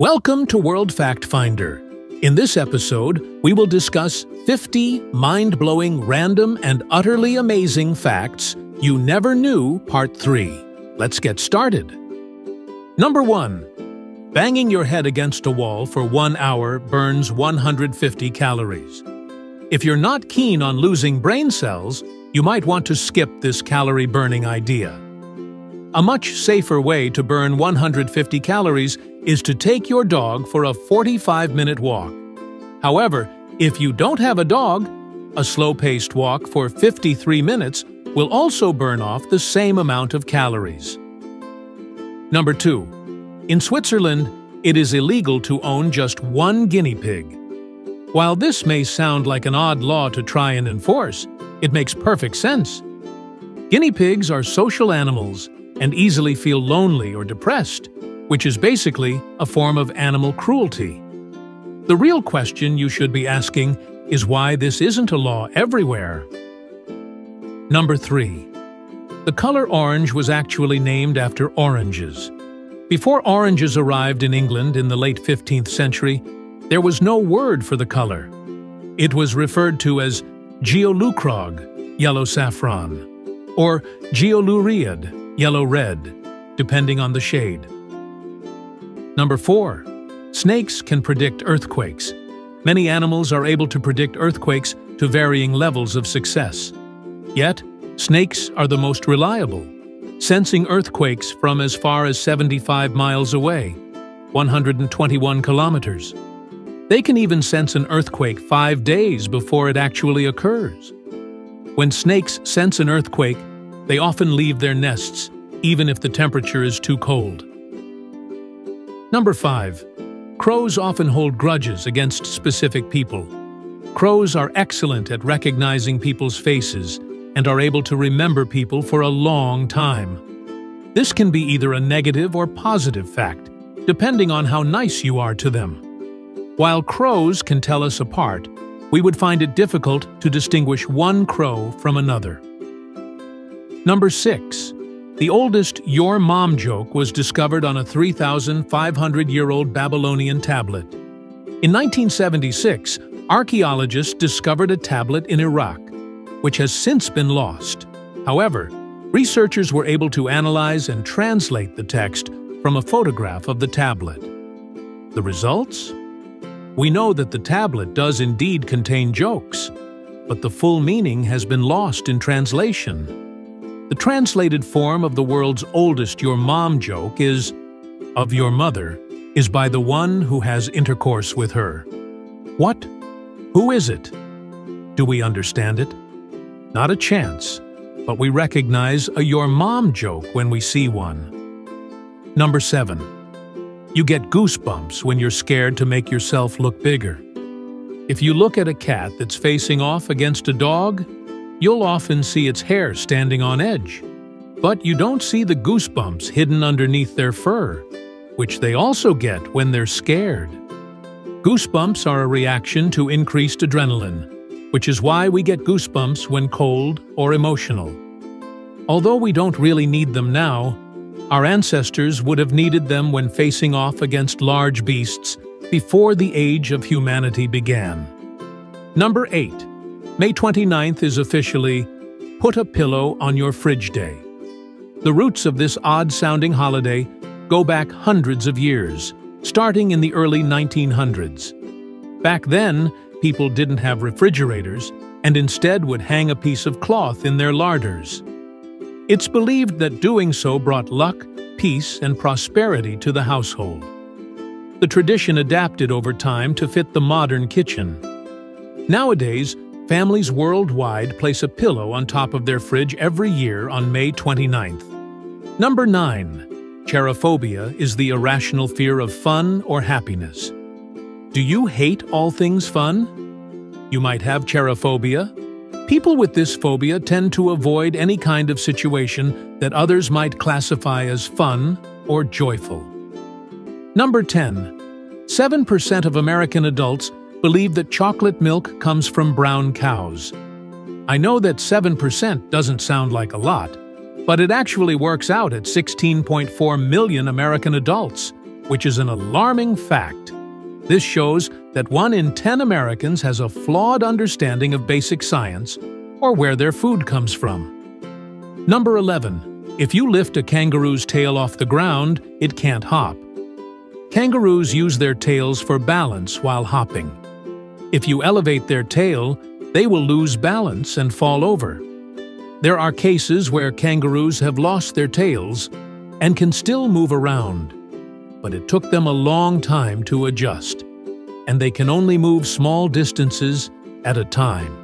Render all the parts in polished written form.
Welcome to World Fact Finder. In this episode, we will discuss 50 mind-blowing, random, and utterly amazing facts you never knew, Part 3. Let's get started. Number 1. Banging your head against a wall for 1 hour burns 150 calories. If you're not keen on losing brain cells, you might want to skip this calorie-burning idea. A much safer way to burn 150 calories is to take your dog for a 45-minute walk. However, if you don't have a dog, a slow-paced walk for 53 minutes will also burn off the same amount of calories. Number 2. In Switzerland, it is illegal to own just one guinea pig. While this may sound like an odd law to try and enforce, it makes perfect sense. Guinea pigs are social animals and easily feel lonely or depressed, which is basically a form of animal cruelty. The real question you should be asking is why this isn't a law everywhere. Number 3. The color orange was actually named after oranges. Before oranges arrived in England in the late 15th century, there was no word for the color. It was referred to as geolucrog, yellow saffron, or geolureid, yellow red, depending on the shade. Number 4. Snakes can predict earthquakes. Many animals are able to predict earthquakes to varying levels of success. Yet, snakes are the most reliable, sensing earthquakes from as far as 75 miles away, 121 kilometers. They can even sense an earthquake 5 days before it actually occurs. When snakes sense an earthquake, they often leave their nests, even if the temperature is too cold. Number 5. Crows often hold grudges against specific people. Crows are excellent at recognizing people's faces and are able to remember people for a long time. This can be either a negative or positive fact, depending on how nice you are to them. While crows can tell us apart, we would find it difficult to distinguish one crow from another. Number 6. The oldest "your mom" joke was discovered on a 3,500-year-old Babylonian tablet. In 1976, archaeologists discovered a tablet in Iraq, which has since been lost. However, researchers were able to analyze and translate the text from a photograph of the tablet. The results? We know that the tablet does indeed contain jokes, but the full meaning has been lost in translation. The translated form of the world's oldest "your mom" joke is, "of your mother, is by the one who has intercourse with her." What? Who is it? Do we understand it? Not a chance, but we recognize a "your mom" joke when we see one. Number 7. You get goosebumps when you're scared to make yourself look bigger. If you look at a cat that's facing off against a dog, you'll often see its hair standing on edge, but you don't see the goosebumps hidden underneath their fur, which they also get when they're scared. Goosebumps are a reaction to increased adrenaline, which is why we get goosebumps when cold or emotional. Although we don't really need them now, our ancestors would have needed them when facing off against large beasts before the age of humanity began. Number 8. May 29th is officially Put a Pillow on Your Fridge Day. The roots of this odd-sounding holiday go back hundreds of years, starting in the early 1900s. Back then, people didn't have refrigerators and instead would hang a piece of cloth in their larders. It's believed that doing so brought luck, peace, and prosperity to the household. The tradition adapted over time to fit the modern kitchen. Nowadays, families worldwide place a pillow on top of their fridge every year on May 29th. Number 9. Cherophobia is the irrational fear of fun or happiness. Do you hate all things fun? You might have cherophobia. People with this phobia tend to avoid any kind of situation that others might classify as fun or joyful. Number 10. 7% of American adults believe that chocolate milk comes from brown cows. I know that 7% doesn't sound like a lot, but it actually works out at 16.4 million American adults, which is an alarming fact. This shows that 1 in 10 Americans has a flawed understanding of basic science or where their food comes from. Number 11. If you lift a kangaroo's tail off the ground, it can't hop. Kangaroos use their tails for balance while hopping. If you elevate their tail, they will lose balance and fall over. There are cases where kangaroos have lost their tails and can still move around, but it took them a long time to adjust, and they can only move small distances at a time.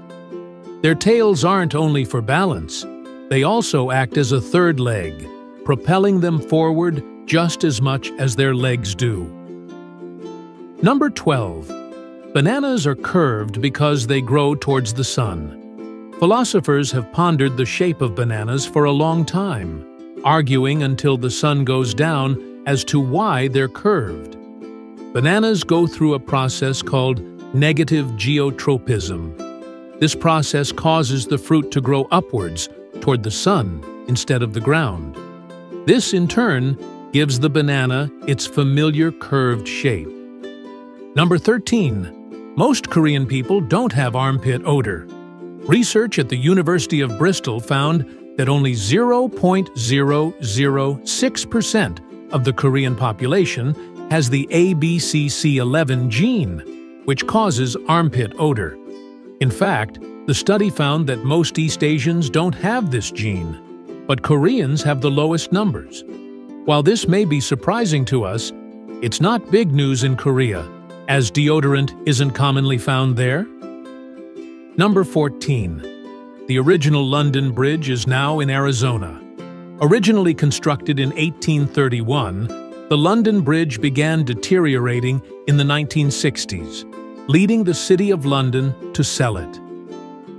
Their tails aren't only for balance, they also act as a third leg, propelling them forward just as much as their legs do. Number 12. Bananas are curved because they grow towards the sun. Philosophers have pondered the shape of bananas for a long time, arguing until the sun goes down as to why they're curved. Bananas go through a process called negative geotropism. This process causes the fruit to grow upwards toward the sun instead of the ground. This, in turn, gives the banana its familiar curved shape. Number 13. Most Korean people don't have armpit odor. Research at the University of Bristol found that only 0.006% of the Korean population has the ABCC11 gene, which causes armpit odor. In fact, the study found that most East Asians don't have this gene, but Koreans have the lowest numbers. While this may be surprising to us, it's not big news in Korea, as deodorant isn't commonly found there. Number 14. The original London Bridge is now in Arizona. Originally constructed in 1831, the London Bridge began deteriorating in the 1960s, leading the City of London to sell it.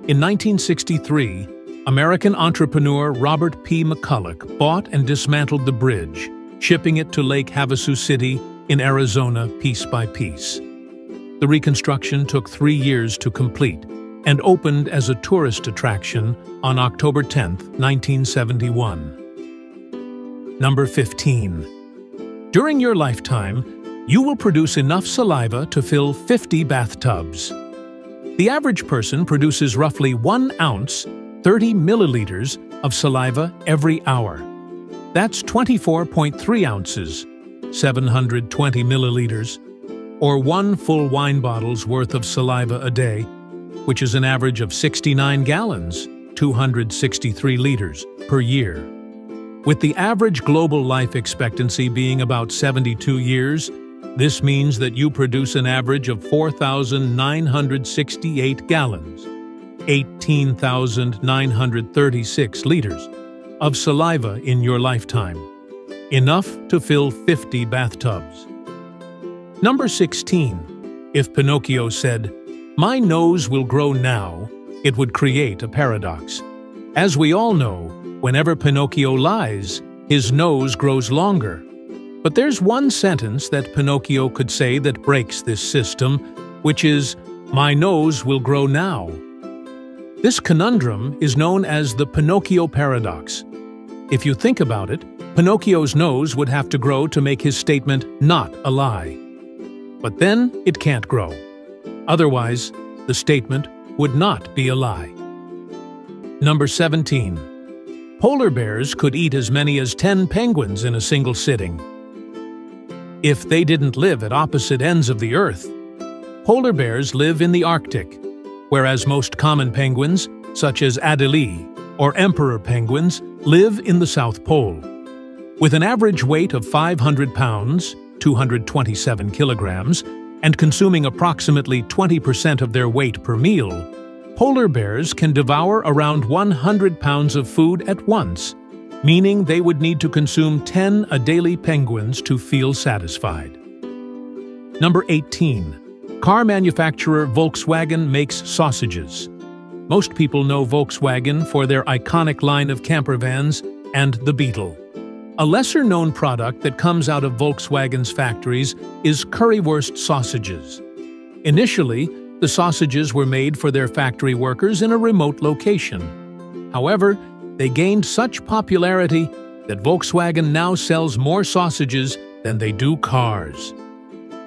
In 1963, American entrepreneur Robert P. McCulloch bought and dismantled the bridge, shipping it to Lake Havasu City in Arizona piece by piece. The reconstruction took 3 years to complete and opened as a tourist attraction on October 10, 1971. Number 15. During your lifetime, you will produce enough saliva to fill 50 bathtubs. The average person produces roughly 1 ounce, 30 milliliters, of saliva every hour. That's 24.3 ounces, 720 milliliters, or 1 full wine bottle's worth of saliva a day, which is an average of 69 gallons, 263 liters, per year. With the average global life expectancy being about 72 years, this means that you produce an average of 4,968 gallons, 18,936 liters, of saliva in your lifetime, enough to fill 50 bathtubs. Number 16. If Pinocchio said, "My nose will grow now," it would create a paradox. As we all know, whenever Pinocchio lies, his nose grows longer. But there's one sentence that Pinocchio could say that breaks this system, which is, "My nose will grow now." This conundrum is known as the Pinocchio paradox. If you think about it, Pinocchio's nose would have to grow to make his statement not a lie. But then it can't grow. Otherwise, the statement would not be a lie. Number 17. Polar bears could eat as many as 10 penguins in a single sitting. If they didn't live at opposite ends of the Earth. Polar bears live in the Arctic, whereas most common penguins, such as Adelie or emperor penguins, live in the South Pole. With an average weight of 500 pounds, 227 kilograms, and consuming approximately 20% of their weight per meal, polar bears can devour around 100 pounds of food at once, meaning they would need to consume 10 daily penguins to feel satisfied. Number 18. Car manufacturer Volkswagen makes sausages. Most people know Volkswagen for their iconic line of camper vans and the Beetle. A lesser-known product that comes out of Volkswagen's factories is currywurst sausages. Initially, the sausages were made for their factory workers in a remote location. However, they gained such popularity that Volkswagen now sells more sausages than they do cars.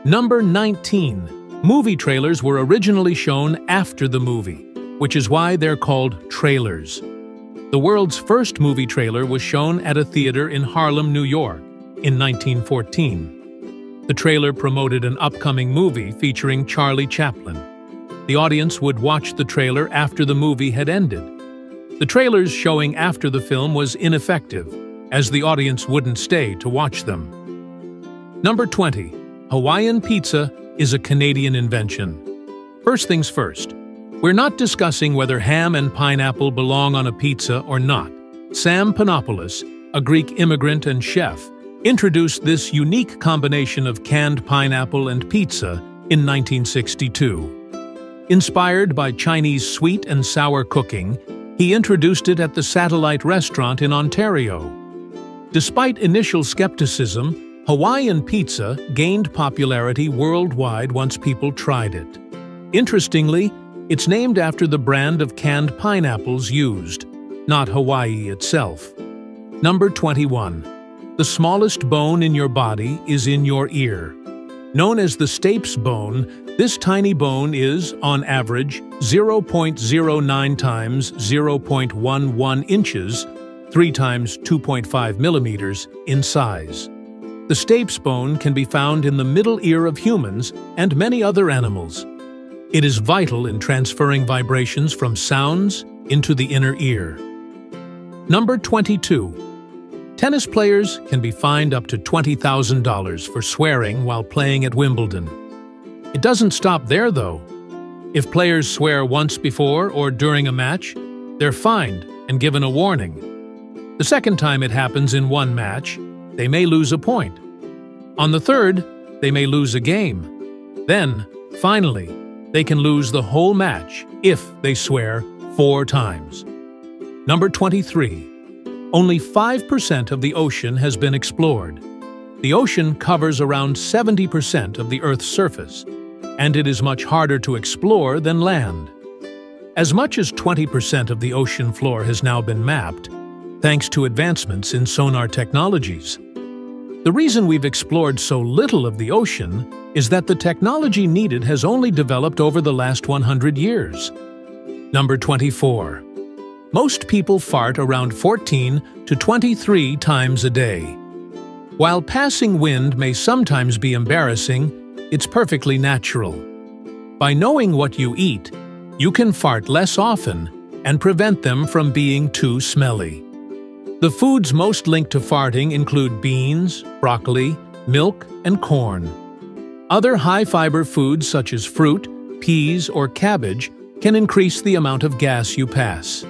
Number 19. Movie trailers were originally shown after the movie, which is why they're called trailers. The world's first movie trailer was shown at a theater in Harlem, New York, in 1914. The trailer promoted an upcoming movie featuring Charlie Chaplin. The audience would watch the trailer after the movie had ended. The trailers showing after the film was ineffective, as the audience wouldn't stay to watch them. Number 20. Hawaiian pizza is a Canadian invention. First things first, we're not discussing whether ham and pineapple belong on a pizza or not. Sam Panopoulos, a Greek immigrant and chef, introduced this unique combination of canned pineapple and pizza in 1962. Inspired by Chinese sweet and sour cooking, he introduced it at the Satellite Restaurant in Ontario. Despite initial skepticism, Hawaiian pizza gained popularity worldwide once people tried it. Interestingly, it's named after the brand of canned pineapples used, not Hawaii itself. Number 21. The smallest bone in your body is in your ear. Known as the stapes bone, this tiny bone is, on average, 0.09 times 0.11 inches, 3 times 2.5 millimeters, in size. The stapes bone can be found in the middle ear of humans and many other animals. It is vital in transferring vibrations from sounds into the inner ear. Number 22. Tennis players can be fined up to $20,000 for swearing while playing at Wimbledon. It doesn't stop there, though. If players swear once before or during a match, they're fined and given a warning. The second time it happens in one match, they may lose a point. On the third, they may lose a game. Then, finally, they can lose the whole match if they swear 4 times. Number 23. Only 5% of the ocean has been explored. The ocean covers around 70% of the Earth's surface, and it is much harder to explore than land. As much as 20% of the ocean floor has now been mapped, thanks to advancements in sonar technologies. The reason we've explored so little of the ocean is that the technology needed has only developed over the last 100 years. Number 24. Most people fart around 14 to 23 times a day. While passing wind may sometimes be embarrassing, it's perfectly natural. By knowing what you eat, you can fart less often and prevent them from being too smelly. The foods most linked to farting include beans, broccoli, milk, and corn. Other high-fiber foods such as fruit, peas, or cabbage can increase the amount of gas you pass.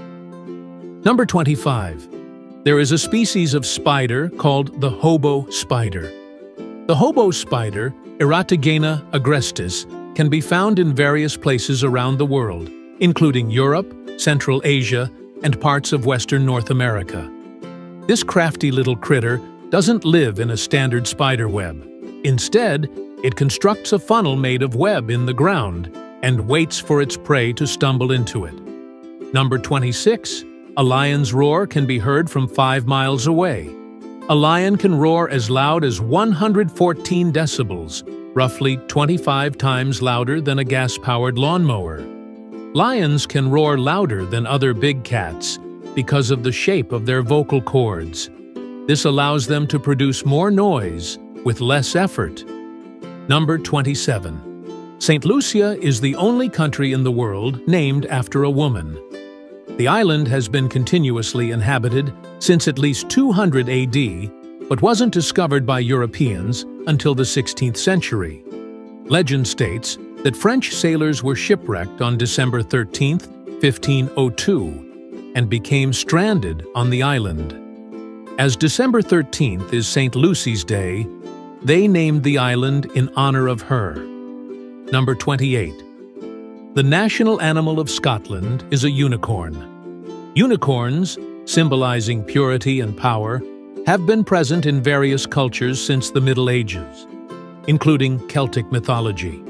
Number 25. There is a species of spider called the hobo spider. The hobo spider, Eratogena agrestis, can be found in various places around the world, including Europe, Central Asia, and parts of Western North America. This crafty little critter doesn't live in a standard spider web. Instead, it constructs a funnel made of web in the ground and waits for its prey to stumble into it. Number 26. A lion's roar can be heard from 5 miles away. A lion can roar as loud as 114 decibels, roughly 25 times louder than a gas-powered lawnmower. Lions can roar louder than other big cats because of the shape of their vocal cords. This allows them to produce more noise with less effort. Number 27. St. Lucia is the only country in the world named after a woman. The island has been continuously inhabited since at least 200 AD, but wasn't discovered by Europeans until the 16th century. Legend states that French sailors were shipwrecked on December 13, 1502, and became stranded on the island. As December 13th is St. Lucy's Day, they named the island in honor of her. Number 28. The national animal of Scotland is a unicorn. Unicorns, symbolizing purity and power, have been present in various cultures since the Middle Ages, including Celtic mythology.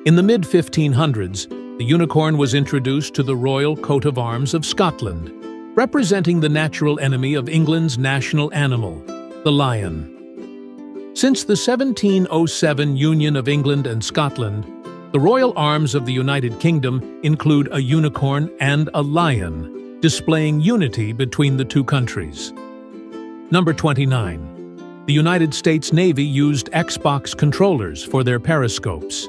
In the mid-1500s, the unicorn was introduced to the royal coat of arms of Scotland, representing the natural enemy of England's national animal, the lion. Since the 1707 Union of England and Scotland, the royal arms of the United Kingdom include a unicorn and a lion, displaying unity between the two countries. Number 29. The United States Navy used Xbox controllers for their periscopes.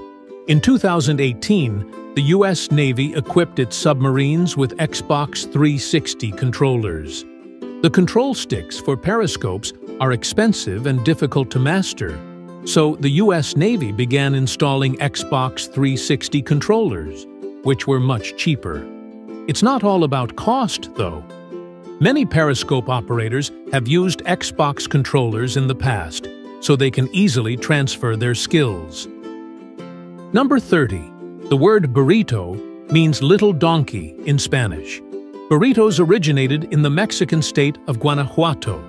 In 2018, the U.S. Navy equipped its submarines with Xbox 360 controllers. The control sticks for periscopes are expensive and difficult to master, so the U.S. Navy began installing Xbox 360 controllers, which were much cheaper. It's not all about cost, though. Many periscope operators have used Xbox controllers in the past, so they can easily transfer their skills. Number 30. The word burrito means little donkey in Spanish. Burritos originated in the Mexican state of Guanajuato.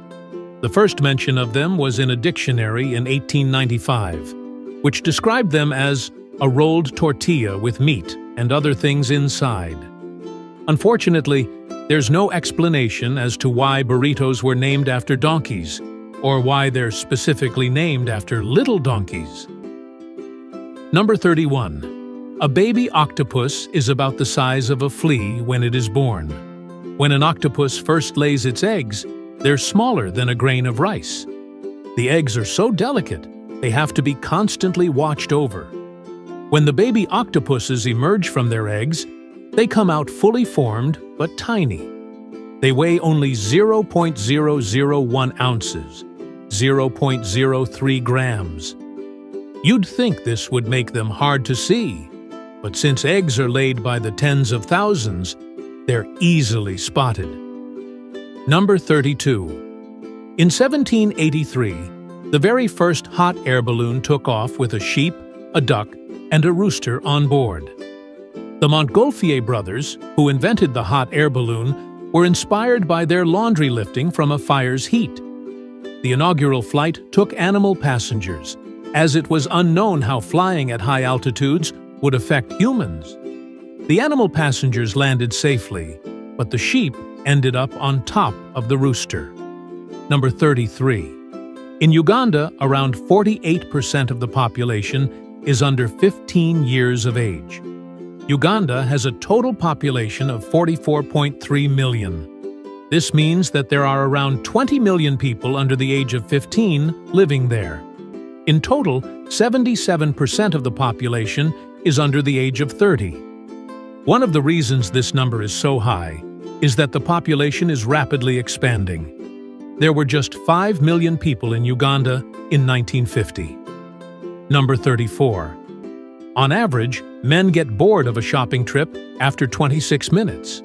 The first mention of them was in a dictionary in 1895, which described them as a rolled tortilla with meat and other things inside. Unfortunately, there's no explanation as to why burritos were named after donkeys, or why they're specifically named after little donkeys. Number 31. A baby octopus is about the size of a flea when it is born. When an octopus first lays its eggs, they're smaller than a grain of rice. The eggs are so delicate, they have to be constantly watched over. When the baby octopuses emerge from their eggs, they come out fully formed but tiny. They weigh only 0.001 ounces, 0.03 grams. You'd think this would make them hard to see, but since eggs are laid by the tens of thousands, they're easily spotted. Number 32. In 1783, the very first hot air balloon took off with a sheep, a duck, and a rooster on board. The Montgolfier brothers, who invented the hot air balloon, were inspired by their laundry lifting from a fire's heat. The inaugural flight took animal passengers, as it was unknown how flying at high altitudes would affect humans. The animal passengers landed safely, but the sheep ended up on top of the rooster. Number 33. In Uganda, around 48% of the population is under 15 years of age. Uganda has a total population of 44.3 million. This means that there are around 20 million people under the age of 15 living there. In total, 77% of the population is under the age of 30. One of the reasons this number is so high is that the population is rapidly expanding. There were just 5 million people in Uganda in 1950. Number 34. On average, men get bored of a shopping trip after 26 minutes.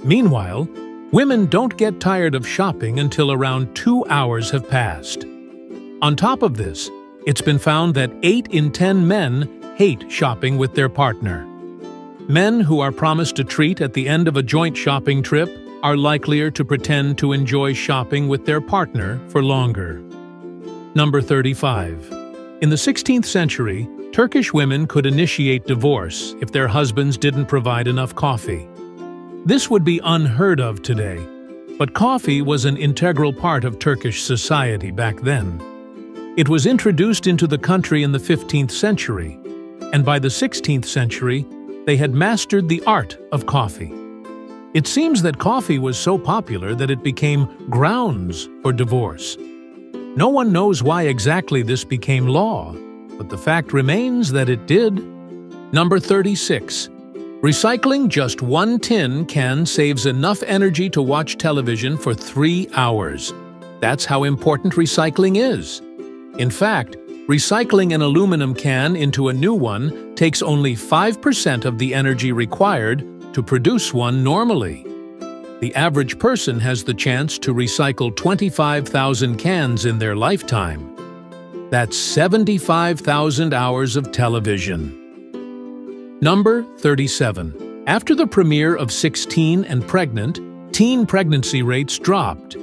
Meanwhile, women don't get tired of shopping until around 2 hours have passed. On top of this, it's been found that 8 in 10 men hate shopping with their partner. Men who are promised a treat at the end of a joint shopping trip are likelier to pretend to enjoy shopping with their partner for longer. Number 35. In the 16th century, Turkish women could initiate divorce if their husbands didn't provide enough coffee. This would be unheard of today, but coffee was an integral part of Turkish society back then. It was introduced into the country in the 15th century, and by the 16th century, they had mastered the art of coffee. It seems that coffee was so popular that it became grounds for divorce. No one knows why exactly this became law, but the fact remains that it did. Number 36. Recycling just one tin can saves enough energy to watch television for 3 hours. That's how important recycling is. In fact, recycling an aluminum can into a new one takes only 5% of the energy required to produce one normally. The average person has the chance to recycle 25,000 cans in their lifetime. That's 75,000 hours of television. Number 37. After the premiere of 16 and Pregnant, teen pregnancy rates dropped.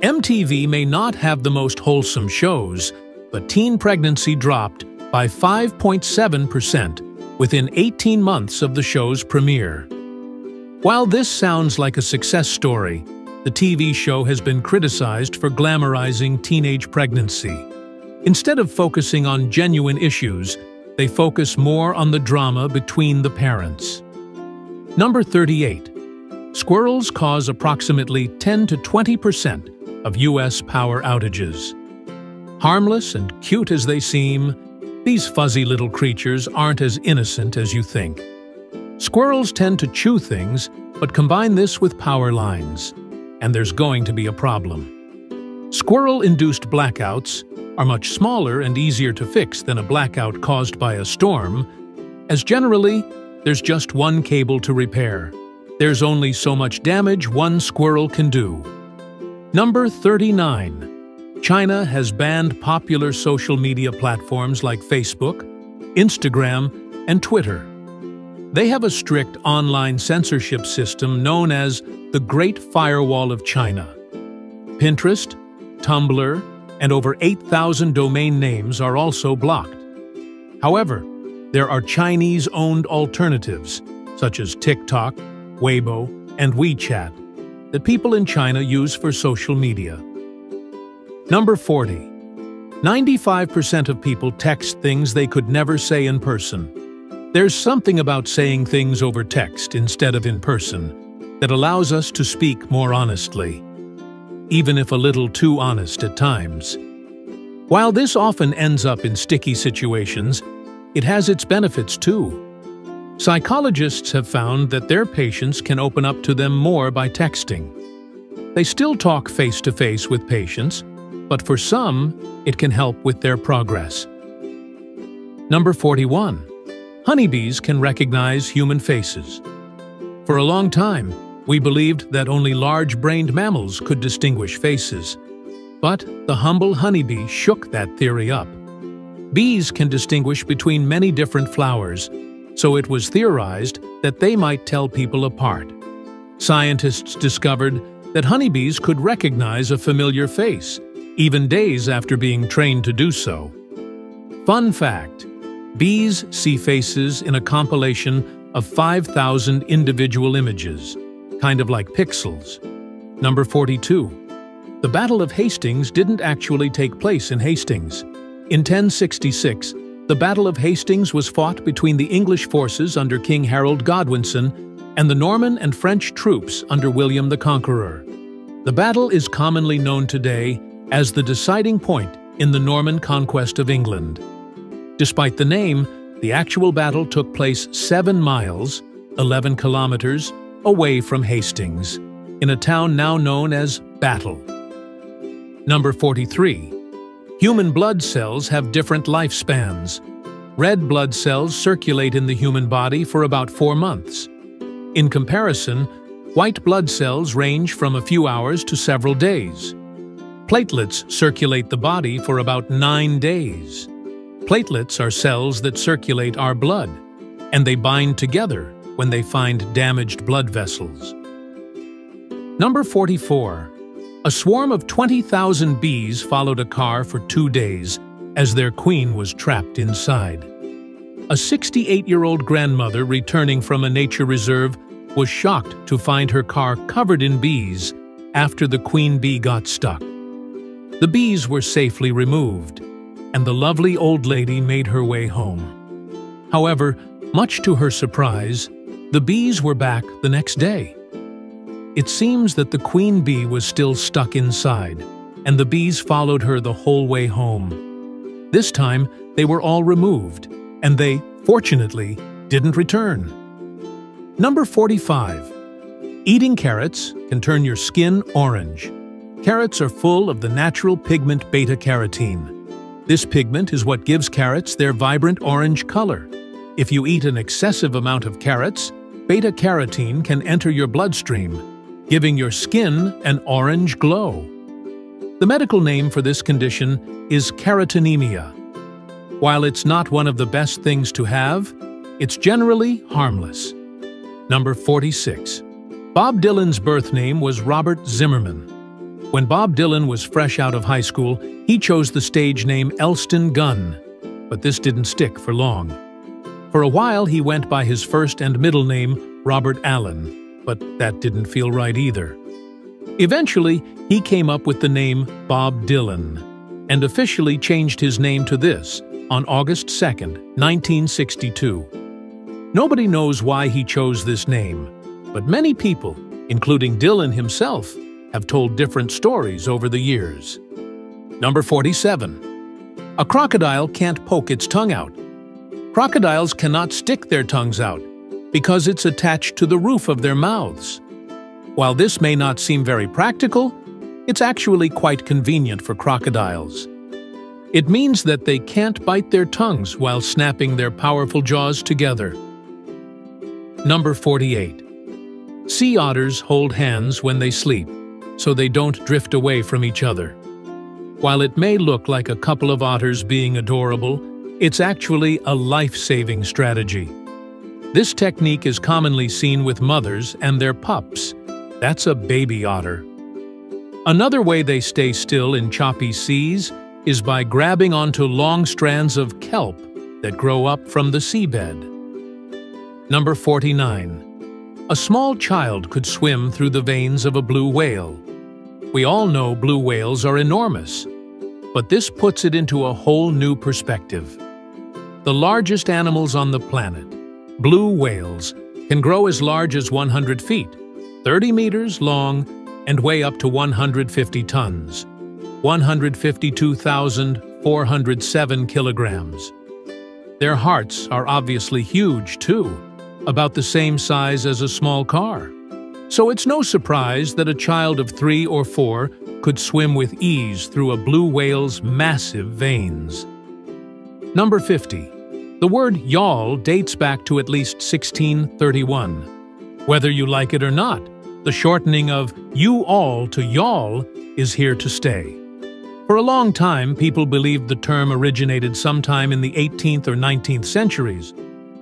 MTV may not have the most wholesome shows, but teen pregnancy dropped by 5.7% within 18 months of the show's premiere. While this sounds like a success story, the TV show has been criticized for glamorizing teenage pregnancy. Instead of focusing on genuine issues, they focus more on the drama between the parents. Number 38. Squirrels cause approximately 10 to 20% of U.S. power outages. Harmless and cute as they seem, these fuzzy little creatures aren't as innocent as you think. Squirrels tend to chew things, but combine this with power lines, and there's going to be a problem. Squirrel-induced blackouts are much smaller and easier to fix than a blackout caused by a storm, as generally, there's just one cable to repair. There's only so much damage one squirrel can do. Number 39. China has banned popular social media platforms like Facebook, Instagram, and Twitter. They have a strict online censorship system known as the Great Firewall of China. Pinterest, Tumblr, and over 8,000 domain names are also blocked. However, there are Chinese-owned alternatives, such as TikTok, Weibo, and WeChat, that people in China use for social media. Number 40. 95% of people text things they could never say in person. There's something about saying things over text instead of in person that allows us to speak more honestly, even if a little too honest at times. While this often ends up in sticky situations, it has its benefits too. Psychologists have found that their patients can open up to them more by texting. They still talk face-to-face with patients, but for some, it can help with their progress. Number 41. Honeybees can recognize human faces. For a long time, we believed that only large-brained mammals could distinguish faces. But the humble honeybee shook that theory up. Bees can distinguish between many different flowers, so it was theorized that they might tell people apart. Scientists discovered that honeybees could recognize a familiar face, even days after being trained to do so. Fun fact: bees see faces in a compilation of 5,000 individual images, kind of like pixels. Number 42. The Battle of Hastings didn't actually take place in Hastings. In 1066, the Battle of Hastings was fought between the English forces under King Harold Godwinson and the Norman and French troops under William the Conqueror. The battle is commonly known today as the deciding point in the Norman conquest of England. Despite the name, the actual battle took place 7 miles, 11 kilometers, away from Hastings, in a town now known as Battle. Number 43. Human blood cells have different lifespans. Red blood cells circulate in the human body for about 4 months. In comparison, white blood cells range from a few hours to several days. Platelets circulate the body for about 9 days. Platelets are cells that circulate our blood, and they bind together when they find damaged blood vessels. Number 44. A swarm of 20,000 bees followed a car for 2 days as their queen was trapped inside. A 68-year-old grandmother returning from a nature reserve was shocked to find her car covered in bees after the queen bee got stuck. The bees were safely removed, and the lovely old lady made her way home. However, much to her surprise, the bees were back the next day. It seems that the queen bee was still stuck inside, and the bees followed her the whole way home. This time, they were all removed, and they, fortunately, didn't return. Number 45. Eating carrots can turn your skin orange. Carrots are full of the natural pigment beta-carotene. This pigment is what gives carrots their vibrant orange color. If you eat an excessive amount of carrots, beta-carotene can enter your bloodstream, giving your skin an orange glow. The medical name for this condition is carotenemia. While it's not one of the best things to have, it's generally harmless. Number 46. Bob Dylan's birth name was Robert Zimmerman. When Bob Dylan was fresh out of high school, he chose the stage name Elston Gunn, but this didn't stick for long. For a while, he went by his first and middle name, Robert Allen, but that didn't feel right either. Eventually, he came up with the name Bob Dylan. and officially changed his name to this on August 2, 1962. Nobody knows why he chose this name, but many people, including Dylan himself, have told different stories over the years. Number 47. A crocodile can't poke its tongue out. Crocodiles cannot stick their tongues out because it's attached to the roof of their mouths. While this may not seem very practical, it's actually quite convenient for crocodiles. It means that they can't bite their tongues while snapping their powerful jaws together. Number 48. Sea otters hold hands when they sleep, so they don't drift away from each other. While it may look like a couple of otters being adorable, it's actually a life-saving strategy. This technique is commonly seen with mothers and their pups. That's a baby otter. Another way they stay still in choppy seas is by grabbing onto long strands of kelp that grow up from the seabed. Number 49. A small child could swim through the veins of a blue whale. We all know blue whales are enormous, but this puts it into a whole new perspective. The largest animals on the planet, blue whales, can grow as large as 100 feet, 30 meters long, and weigh up to 150 tons, 152,407 kilograms. Their hearts are obviously huge, too, about the same size as a small car. So it's no surprise that a child of 3 or 4 could swim with ease through a blue whale's massive veins. Number 50. The word yawl dates back to at least 1631. Whether you like it or not, the shortening of you all to yawl is here to stay. For a long time, people believed the term originated sometime in the 18th or 19th centuries,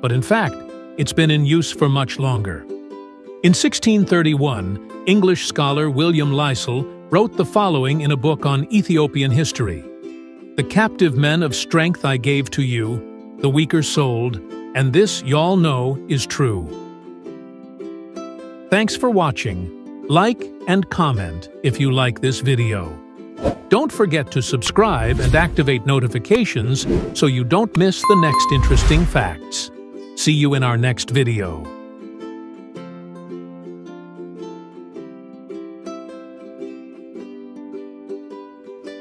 but in fact, it's been in use for much longer. In 1631, English scholar William Lisle wrote the following in a book on Ethiopian history. "The captive men of strength I gave to you, the weaker souled, and this y'all know is true." Thanks for watching. Like and comment if you like this video. Don't forget to subscribe and activate notifications so you don't miss the next interesting facts. See you in our next video.